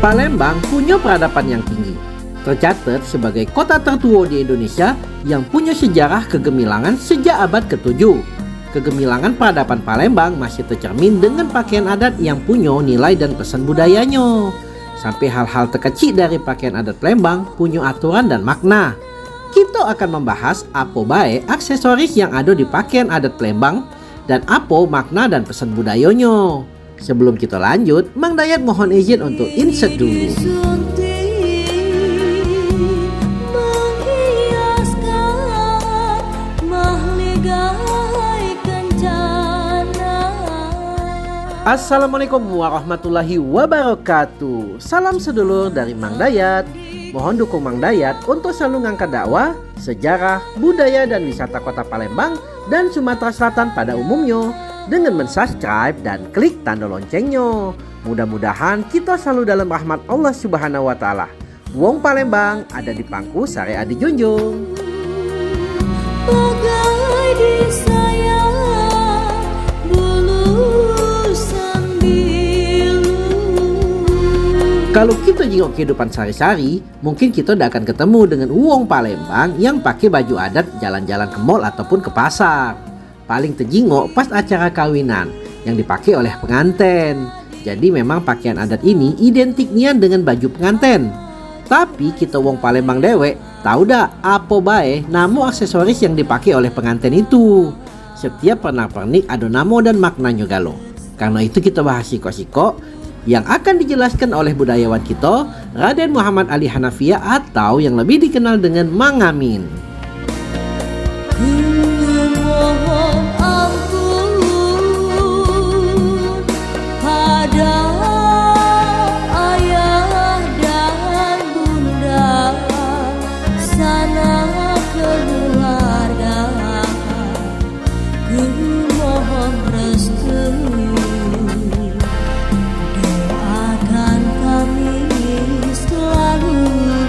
Palembang punya peradaban yang tinggi. Tercatat sebagai kota tertua di Indonesia yang punya sejarah kegemilangan sejak abad ke-7. Kegemilangan peradaban Palembang masih tercermin dengan pakaian adat yang punya nilai dan pesan budayanya. Sampai hal-hal terkecil dari pakaian adat Palembang punya aturan dan makna. Kita akan membahas apa baik aksesoris yang ada di pakaian adat Palembang dan apa makna dan pesan budayanya. Sebelum kita lanjut, Mang Dayat mohon izin untuk insert dulu. Assalamualaikum warahmatullahi wabarakatuh. Salam sedulur dari Mang Dayat. Mohon dukung Mang Dayat untuk selalu ngangkat dakwah, sejarah, budaya dan wisata kota Palembang dan Sumatera Selatan pada umumnya dengan mensubscribe dan klik tanda loncengnya. Mudah-mudahan kita selalu dalam rahmat Allah Subhanahu wa taala. Wong Palembang ada di pangku sare adi junjung. Kalau kita jengok kehidupan sehari-hari, mungkin kita tidak akan ketemu dengan wong Palembang yang pakai baju adat jalan-jalan ke mall ataupun ke pasar. Paling terjengok pas acara kawinan yang dipakai oleh pengantin. Jadi memang pakaian adat ini identik nian dengan baju pengantin. Tapi kita wong Palembang dewek tahu dah apa baik nama aksesoris yang dipakai oleh pengantin itu. Setiap pernak-pernik ada nama dan maknanya galo. Karena itu kita bahas siko-siko yang akan dijelaskan oleh budayawan kita, Raden Muhammad Ali Hanafiah atau yang lebih dikenal dengan Mang Amin. Mohon ampun pada ayah dan bunda sanak keluarga, ku mohon restu doakan kami selalu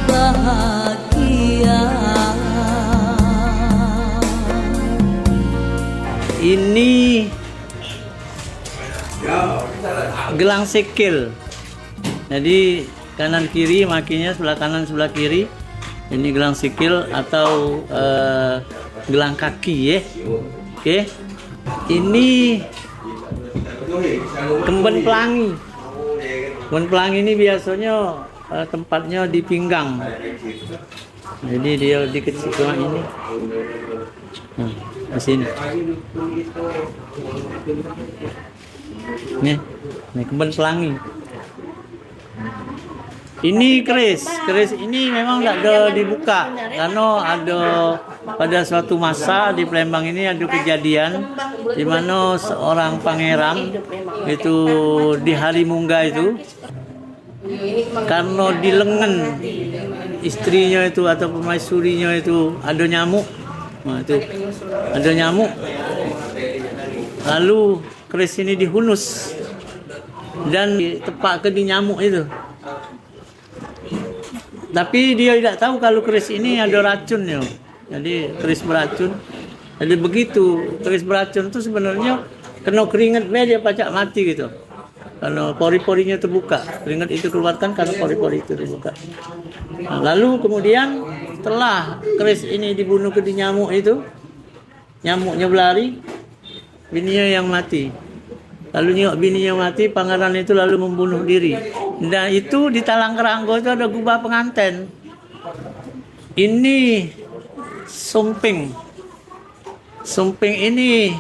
bahagia. Ini gelang sikil. Jadi kanan kiri makinya sebelah kanan sebelah kiri. Ini gelang sikil atau gelang kaki ya. Oke. Ini kemben pelangi. Kemben pelangi ini biasanya tempatnya di pinggang. Jadi dia dikecil ini. Di sini. Nih kemben pelangi. Ini keris ini memang tidak ada dibuka karena ada pada suatu masa di Palembang ini ada kejadian di mana seorang pangeran itu di hari Mungga itu karena di lengan istrinya itu atau permaisurinya itu ada nyamuk. Nah, itu ada nyamuk. Lalu keris ini dihunus dan ditepak ke di nyamuk itu. Tapi dia tidak tahu kalau keris ini ada racunnya. Jadi keris beracun. Jadi begitu keris beracun itu sebenarnya kena keringat dia pacak mati gitu. Karena pori-porinya terbuka, keringat itu keluarkan karena pori-pori itu terbuka. Nah, lalu kemudian setelah keris ini dibunuh ke nyamuk itu, nyamuknya berlari, bininya yang mati. Lalu nyok bininya mati, pangeran itu lalu membunuh diri. Dan itu di Talang Keranggo itu ada gubah pengantin. Ini sumping. Sumping ini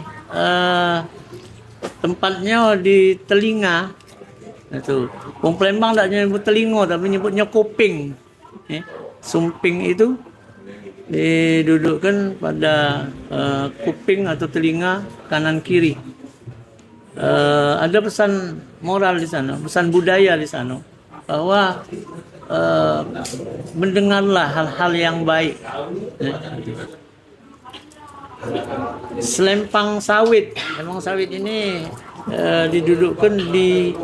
tempatnya di telinga. Itu wong Palembang tak nyebut telinga tapi nyebutnya kuping. Sumping itu didudukkan pada kuping atau telinga kanan kiri. Ada pesan moral di sana, pesan budaya di sana bahwa mendengarlah hal-hal yang baik. Selempang sawit ini didudukkan di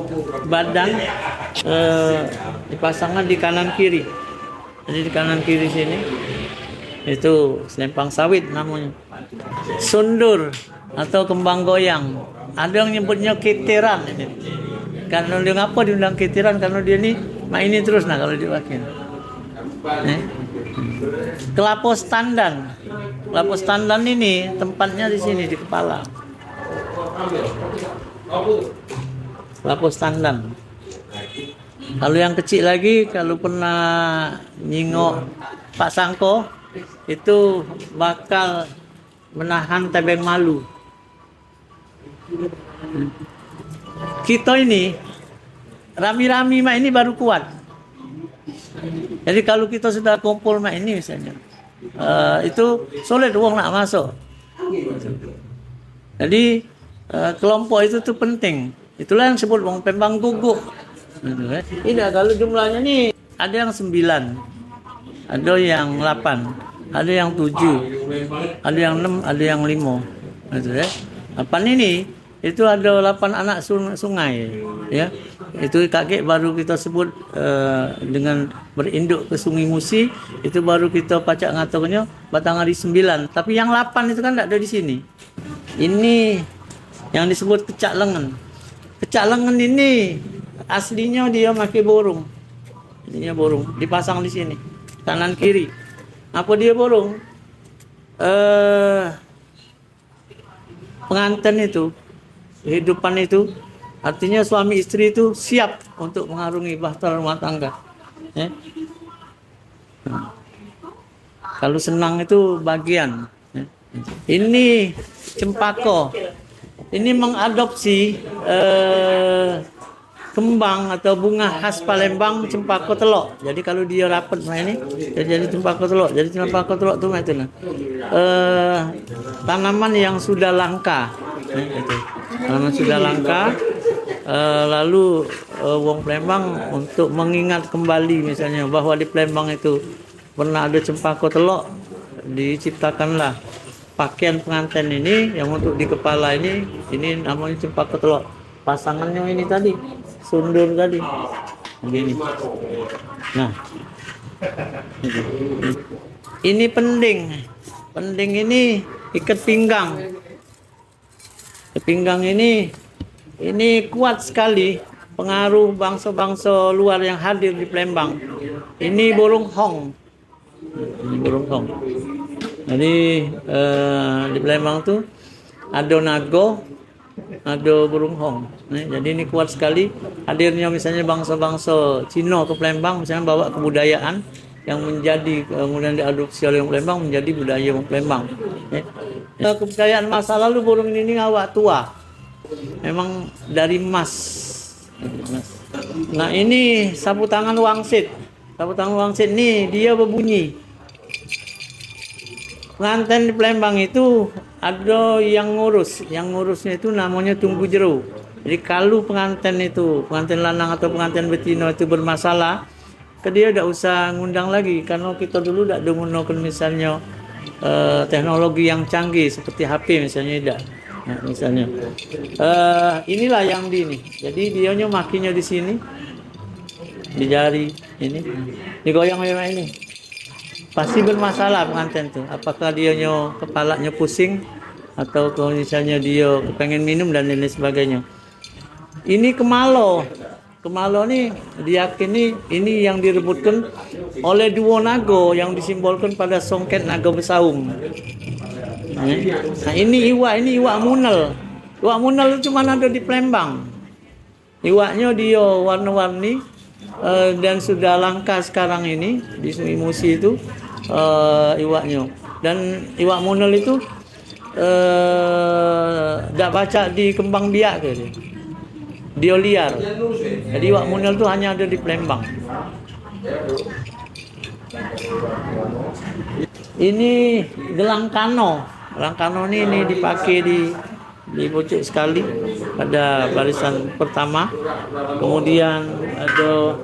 badan, dipasangkan di kanan kiri. Jadi di kanan kiri sini itu selempang sawit namanya. Sundur atau kembang goyang. Ada yang nyebutnya kitiran ini. Karena dia ngapa diundang kitiran? Karena dia ini Mak ini terus nah kalau dipakai. Kelapos tandan. Kelapos tandan ini tempatnya di sini di kepala. Kelapos tandan. Kalau yang kecil lagi, kalau pernah nyingok Pak Sangko, itu bakal menahan tebeng malu. Kita ini rami-rami mak ini baru kuat. Jadi kalau kita sudah kumpul mak ini misalnya, itu sulit uang nak masuk. Jadi kelompok itu tuh penting. Itulah yang disebut wong Pembang guguk. Ini kalau jumlahnya nih ada yang 9, ada yang 8, ada yang 7, ada yang 6, ada yang 5. Gitu ya. 8 ini itu ada 8 anak sungai, ya. Itu kakek baru kita sebut dengan berinduk ke Sungai Musi, itu baru kita pacak ngaturnya batang hari 9. Tapi yang 8 itu kan tidak ada di sini. Ini yang disebut kecak lengan. Kecak lengan ini aslinya dia pakai borong. Ininya borong, dipasang di sini, kanan kiri. Apa dia borong? Pengantin itu, kehidupan itu, artinya suami istri itu siap untuk mengarungi bahtera rumah tangga. Kalau senang itu bagian. Ini cempaka. Ini mengadopsi kembang atau bunga khas Palembang, cempaka telok. Jadi kalau dia rapat ini, jadi cempaka telok. Jadi cempaka telok itu macam tanaman yang sudah langka. Itu. Tanaman sudah langka. Lalu wong Palembang untuk mengingat kembali misalnya bahwa di Palembang itu pernah ada cempaka telok, diciptakanlah pakaian pengantin ini yang untuk di kepala ini namanya cempaka telok. Pasangannya ini tadi, sundur tadi, begini. Nah, ini pending. Pending ini ikat pinggang. Pinggang ini kuat sekali pengaruh bangsa-bangsa luar yang hadir di Palembang. Ini burung hong. Ini burung hong. Jadi di Palembang tuh ada nago, ada burung hong. Jadi ini kuat sekali hadirnya misalnya bangsa-bangsa Cina ke Palembang, misalnya bawa kebudayaan yang menjadi kemudian diadopsi oleh orang Palembang menjadi budaya orang Palembang. Kepercayaan masa lalu burung ini awak tua, memang dari emas. Nah ini sapu tangan wangsit. Sapu tangan wangsit ini dia berbunyi. Pengantin di Palembang itu ada yang ngurusnya itu namanya tunggu jero. Jadi kalau pengantin lanang atau pengantin betina itu bermasalah, dia tidak usah ngundang lagi, karena kita dulu tidak menggunakan misalnya teknologi yang canggih seperti HP misalnya tidak. Nah, misalnya inilah yang ini. Jadi dianya makinya di sini, di jari ini, digoyang-goyang ini. Pasti bermasalah pengantin tuh. Apakah dia kepalanya pusing atau kalau misalnya dia kepengen minum dan lain sebagainya. Ini kemalo. Kemalo nih diyakini ini yang direbutkan oleh dua naga yang disimbolkan pada songket naga besaung. Nah ini iwak munel. Iwak munel itu cuma ada di Palembang. Iwaknya dia warna-warni dan sudah langka sekarang ini di Sungai Musi itu iwaknya. Dan iwak munel itu tidak baca di kembang biak gitu. Dia liar. Jadi iwak munel itu hanya ada di Palembang. Ini gelang kano. Gelang kano ini dipakai di pucuk sekali pada barisan pertama. Kemudian ada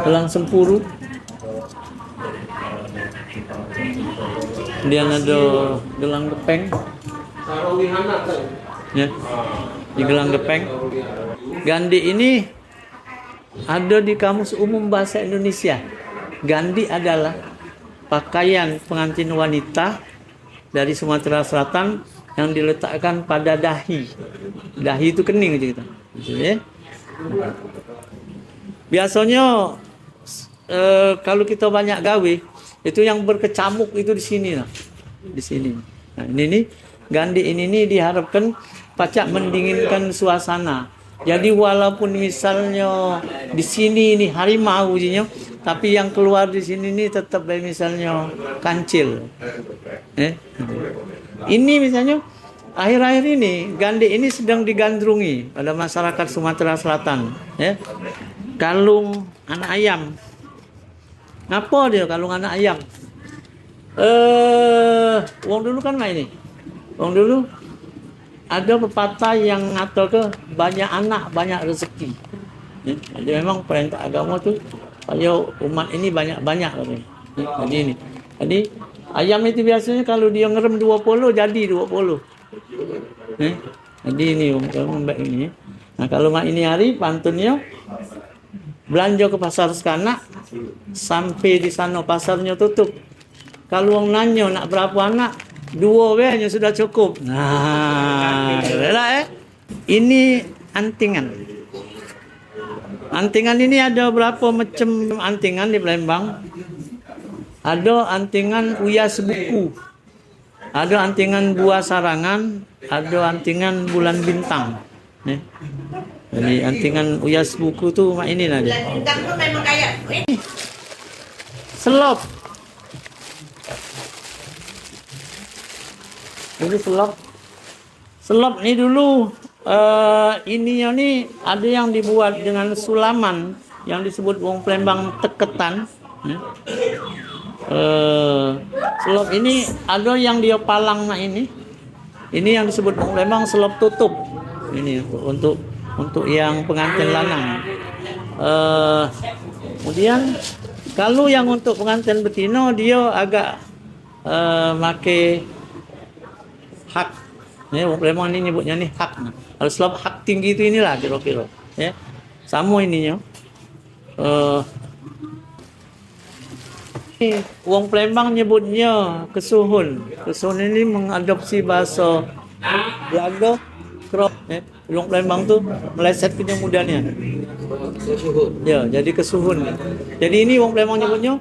gelang sempuru. Kemudian ada gelang gepeng. Ya. Di gelang gepeng. Gandhi ini ada di Kamus Umum Bahasa Indonesia. Gandhi adalah pakaian pengantin wanita dari Sumatera Selatan yang diletakkan pada dahi. Dahi itu kening gitu. Ya. Biasanya kalau kita banyak gawe, itu yang berkecamuk itu di sini lah. Di sini. Nah, ini nih gandhi ini nih diharapkan pacak mendinginkan suasana. Jadi walaupun misalnya di sini nih harimau ujinya, tapi yang keluar di sini nih tetap misalnya kancil. Ini misalnya akhir-akhir ini gandhi ini sedang digandrungi pada masyarakat Sumatera Selatan. Kalung anak ayam. Ngapa dia kalung anak ayam? Wong dulu kan main ini. Wong dulu ada pepatah yang ngatur ke banyak anak banyak rezeki. Jadi memang perintah agama tuh supaya umat ini banyak-banyak. Jadi ini. Jadi ayam itu biasanya kalau dia ngerem 20 jadi 20. Jadi ini baik ini. Nah kalau mak ini hari pantunnya belanja ke pasar sekanak sampai di sana pasarnya tutup. Kalau orang nanya nak berapa anak, 2 hanya sudah cukup. Nah, ini antingan. Antingan ini ada berapa macam antingan di Palembang? Ada antingan uyas buku, ada antingan buah sarangan, ada antingan bulan bintang. Jadi antingan uyas buku tuh mak ini nanti. Bintang tuh memang kayak Selop. Ini selop. Selop ini dulu ininya nih ada yang dibuat dengan sulaman yang disebut wong Palembang teketan. Selop ini ada yang dia palang nah ini. Ini yang disebut wong Palembang selop tutup. Ini untuk yang pengantin lanang. Kemudian kalau yang untuk pengantin betina dia agak make hak. Wong Palembang ini nyebutnya nih hak. Kalau selop hak tinggi itu inilah kira-kira. Sama ininya. Wong Palembang nyebutnya kesuhun. Kesuhun ini mengadopsi bahasa Belanda. Wong Palembang tuh meleset ke mudanya. Ya, jadi kesuhun. Jadi ini wong Palembang nyebutnya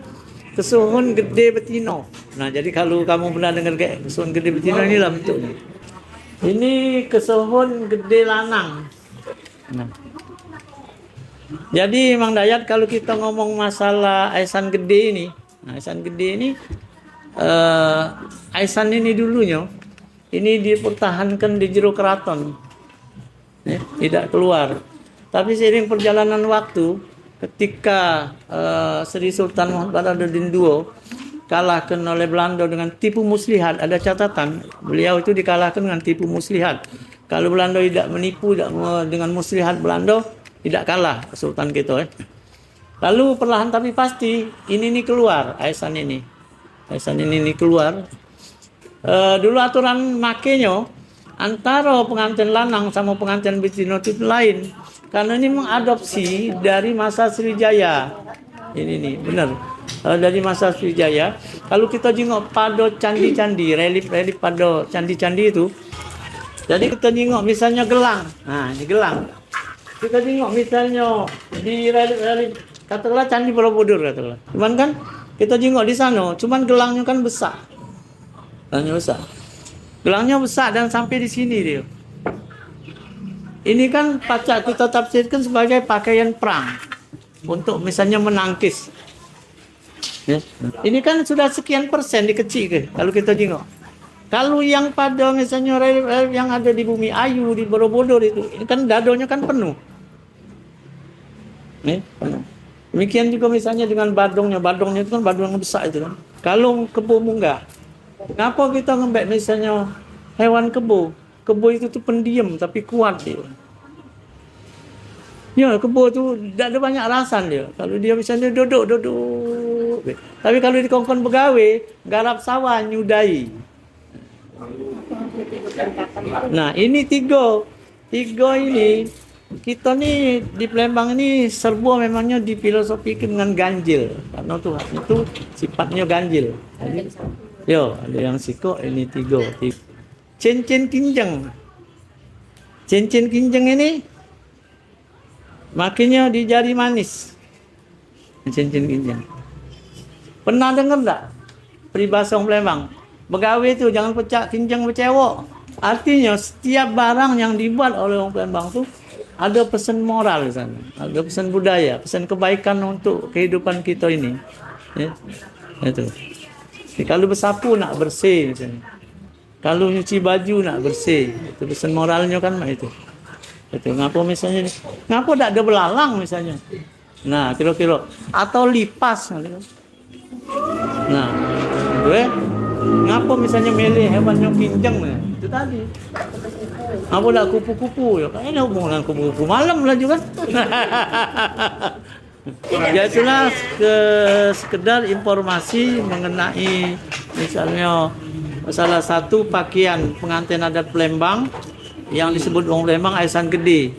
kesuhun gede betina. Nah, jadi kalau kamu pernah dengar kayak kesuhun gede betina inilah bentuknya. Ini kesuhun gede lanang. Nah. Jadi Mang Dayat kalau kita ngomong masalah aisan gede ini, aisan gede ini aisan ini dulunya ini dipertahankan di jero keraton. Tidak keluar. Tapi seiring perjalanan waktu ketika Sri Sultan Muhammad Badarudin II kalahkan oleh Belanda dengan tipu muslihat, ada catatan beliau itu dikalahkan dengan tipu muslihat. Kalau Belanda tidak menipu dengan muslihat Belanda tidak kalah Sultan kita. Lalu perlahan tapi pasti ini keluar aisan ini keluar. Dulu aturan makenya antara pengantin lanang sama pengantin betina itu lain karena ini mengadopsi dari masa Sriwijaya. Ini nih benar. Dari masa Sriwijaya, kalau kita jengok pada candi-candi, relief pada candi-candi itu, jadi kita jengok misalnya gelang, nah ini gelang. Kita jengok misalnya di relief, katakanlah candi Borobudur katakanlah. Cuman kan kita jengok di sana, cuman gelangnya kan besar, gelangnya besar dan sampai di sini dia. Ini kan pacak kita tafsirkan sebagai pakaian perang untuk misalnya menangkis. Ini kan sudah sekian persen dikecil ke kalau kita tengok. Kalau yang pada misalnya yang ada di Bumi Ayu di Borobudur itu, ini kan dadonya kan penuh. Penuh. Demikian juga misalnya dengan badongnya itu kan badong yang besar itu kan. Kalau kebo munggah, kenapa kita ngembek misalnya hewan kebo? Kebo itu tuh pendiam tapi kuat dia. Ya, kebo tu tak ada banyak alasan dia. Kalau dia misalnya duduk. Tapi kalau di kongkon begawe, garap sawah nyudai. Nah, ini tiga ini kita nih di Palembang ini serba memangnya difilosofikan dengan ganjil. Karena Tuhan itu sifatnya ganjil. Yo, ada yang siko ini tiga. Cincin kinjeng. Cincin kinjeng ini makanya di jari manis. cincin ginjal. Pernah dengar tak peribahasa orang Palembang? Begawe itu jangan pecah kinjang bercewok. Artinya setiap barang yang dibuat oleh orang Palembang tu ada pesan moral di sana, ada pesan budaya, pesan kebaikan untuk kehidupan kita ini. Ya, itu. Jadi, kalau bersapu nak bersih misalnya. Kalau nyuci baju nak bersih, itu pesan moralnya kan itu. Itu ngapa misalnya, ngapa tak ada belalang misalnya. Nah, kira-kira atau lipas. Nah, gue ngapa misalnya milih hewan yang pinjang itu tadi. Ngapa dah kupu-kupu ya? Kayaknya hubungan kupu-kupu malam lah juga. Ya itulah sekedar informasi mengenai misalnya salah satu pakaian pengantin adat Palembang yang disebut orang Palembang Aisan Gede.